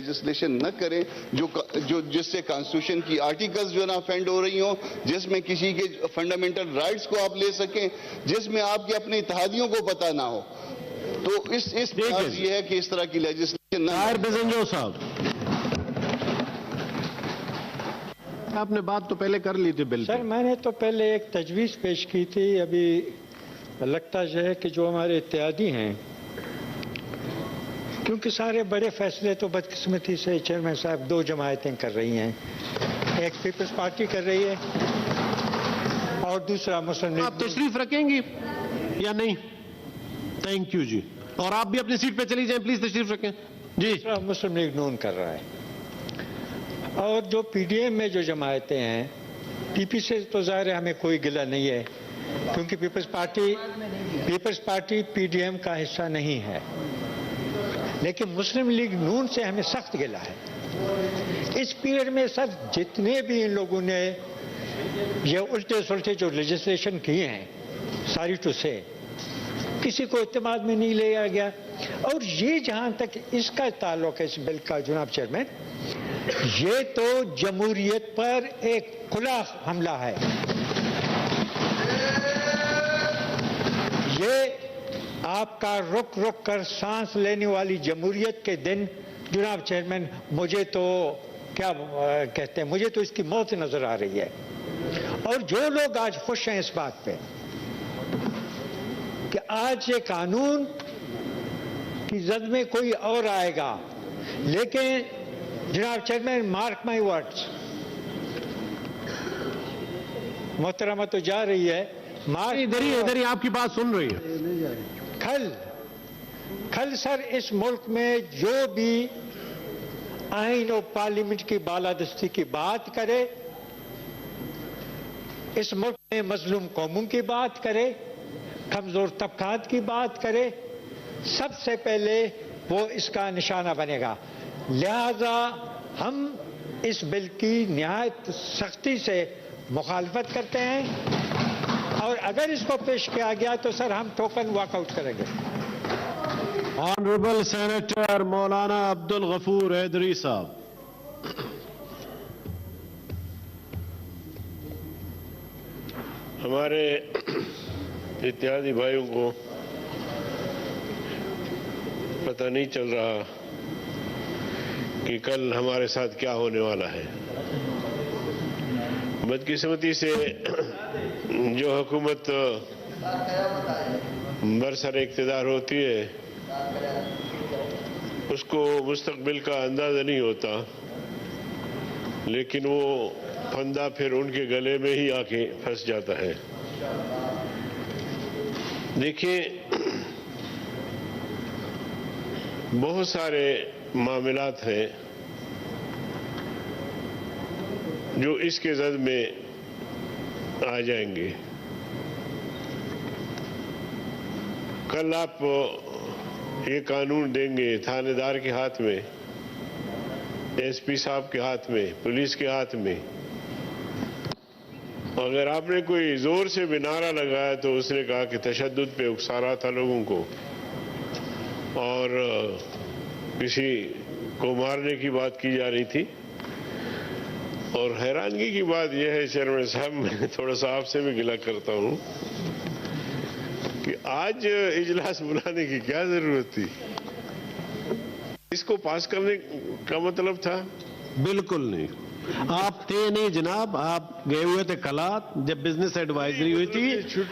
Legislation نہ کریں جس سے کانسٹیٹیوشن کی آرٹیکلز جو ہے نا افینڈ ہو رہی ہوں، جس میں کسی کے فنڈامنٹل رائٹس کو آپ لے سکیں، جس میں آپ کے اپنے اتحادیوں کو پتہ نہ ہو. تو اس یہ ہے کہ اس طرح کی لیجسلیشن نہ. طاہر بزنجو صاحب، آپ نے بات تو پہلے کر لی تھی بل. سر میں نے تو پہلے ایک تجویز پیش کی تھی. ابھی لگتا ہے کہ جو ہمارے اتحادی ہیں، کیونکہ سارے بڑے فیصلے تو بدقسمتی سے چیئرمین صاحب دو جماعتیں کر رہی ہیں. ایک پیپلز پارٹی کر رہی ہے اور دوسرا مسلم لیگ. آپ تشریف رکھیں گی یا نہیں؟ تھینک یو جی. اور آپ بھی اپنی سیٹ پہ چلی جائیں پلیز، تشریف رکھیں جی. دوسرا مسلم لیگ نون کر رہا ہے. اور جو پی ڈی ایم میں جو جماعتیں ہیں، پی پی سے تو ظاہر ہے ہمیں کوئی گلہ نہیں ہے، کیونکہ Peoples Party P D M کا حصہ نہیں ہے. لیکن مسلم لیگ نون سے ہمیں سخت گلہ ہے. اس پیریڈ میں سر جتنے بھی ان لوگوں نے یہ الٹے سلٹے جو لیجسلیشن کیے ہیں، ساری ٹو سے کسی کو اعتماد میں نہیں لیا گیا. اور یہ جہاں تک اس کا تعلق ہے اس بل کا جناب چیئرمین، یہ تو جمہوریت پر ایک کھلا حملہ ہے. یہ آپ کا رک رک کر سانس لینے والی جمہوریت کے دن جناب چیئرمین، مجھے تو کیا کہتے ہیں، مجھے تو اس کی موت نظر آ رہی ہے. اور جو لوگ آج خوش ہیں اس بات پہ کہ آج یہ قانون کی زد میں کوئی اور آئے گا، لیکن جناب چیئرمین مارک مائی ورڈز، محترمہ تو جا رہی ہے، ادھر ہی آپ کی بات سن رہی ہے. کل سر اس ملک میں جو بھی آئین اور پارلیمنٹ کی بالادستی کی بات کرے، اس ملک میں مظلوم قوموں کی بات کرے، کمزور طبقات کی بات کرے، سب سے پہلے وہ اس کا نشانہ بنے گا. لہذا ہم اس بل کی نہایت سختی سے مخالفت کرتے ہیں، اور اگر اس کو پیش کیا گیا تو سر ہم ٹوکن واک آؤٹ کریں گے. آنریبل سینیٹر مولانا عبد الغفور حیدری صاحب. ہمارے اتحادی بھائیوں کو پتہ نہیں چل رہا کہ کل ہمارے ساتھ کیا ہونے والا ہے. بدقسمتی سے جو حکومت برسر اقتدار ہوتی ہے اس کو مستقبل کا اندازہ نہیں ہوتا، لیکن وہ پھندا پھر ان کے گلے میں ہی آ کے پھنس جاتا ہے. دیکھیں، بہت سارے معاملات ہیں جو اس کے زد میں آ جائیں گے. کل آپ یہ قانون دیں گے تھانے دار کے ہاتھ میں، ایس پی صاحب کے ہاتھ میں، پولیس کے ہاتھ میں. اگر آپ نے کوئی زور سے بھی نعرہ لگایا تو اس نے کہا کہ تشدد پہ اکسا رہا تھا لوگوں کو اور کسی کو مارنے کی بات کی جا رہی تھی. اور حیرانگی کی بات یہ ہے چیئرمین صاحب، میں تھوڑا سا آپ سے بھی گلہ کرتا ہوں کہ آج اجلاس بلانے کی کیا ضرورت تھی؟ اس کو پاس کرنے کا مطلب تھا؟ بالکل نہیں. آپ تھے نہیں جناب، آپ گئے ہوئے تھے کلات جب بزنس ایڈوائزری ہوئی تھی.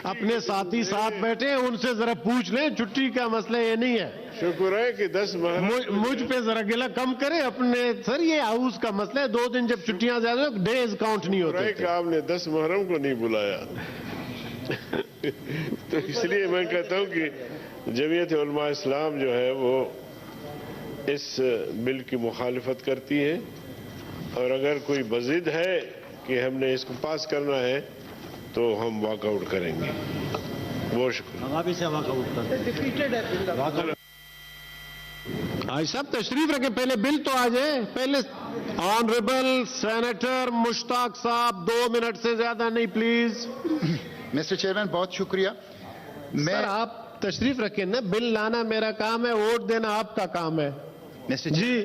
اپنے ساتھی ساتھ بیٹھے، ان سے ذرا پوچھ لیں، چھٹی کا مسئلہ یہ نہیں ہے. شکر ہے کہ 10 محرم مجھ پہ ذرا گلہ کم کریں اپنے. سر یہ ہاؤس کا مسئلہ ہے، 2 دن جب چھٹیاں زیادہ ڈیز کاؤنٹ نہیں ہوتے کہ آپ نے 10 محرم کو نہیں بلایا. تو اس لیے میں کہتا ہوں کہ جمعیت علماء اسلام جو ہے وہ اس بل کی مخالفت کرتی ہے، اور اگر کوئی بضد ہے کہ ہم نے اس کو پاس کرنا ہے تو ہم واک آؤٹ کریں گے. بہت شکریہ. آج صاحب تشریف رکھیں، پہلے بل تو آ جائے. پہلے آنریبل سینیٹر مشتاق صاحب 2 منٹ سے زیادہ نہیں پلیز. مسٹر چیئرمین بہت شکریہ. سر آپ تشریف رکھیں نا، بل لانا میرا کام ہے، ووٹ دینا آپ کا کام ہے. Mister G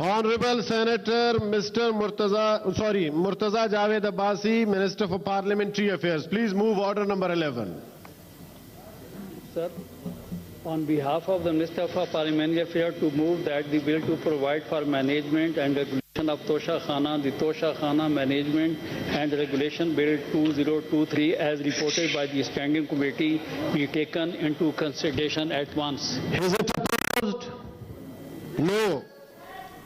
Honorable Senator Mr. Murtaza Javed Abbasi, Minister for Parliamentary Affairs. Please move order number 11. Sir, on behalf of the Minister for Parliamentary Affairs, to move that the bill to provide for management and regulation of Tosha Khana, the Tosha Khana Management and Regulation Bill 2023 as reported by the Standing Committee be taken into consideration at once. Is it opposed? No.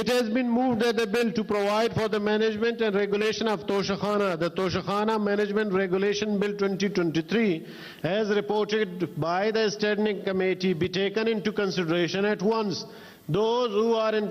It has been moved that the bill to provide for the management and regulation of Tosha Khana, the Tosha Khana Management Regulation Bill 2023, as reported by the Standing Committee, be taken into consideration at once. Those who are in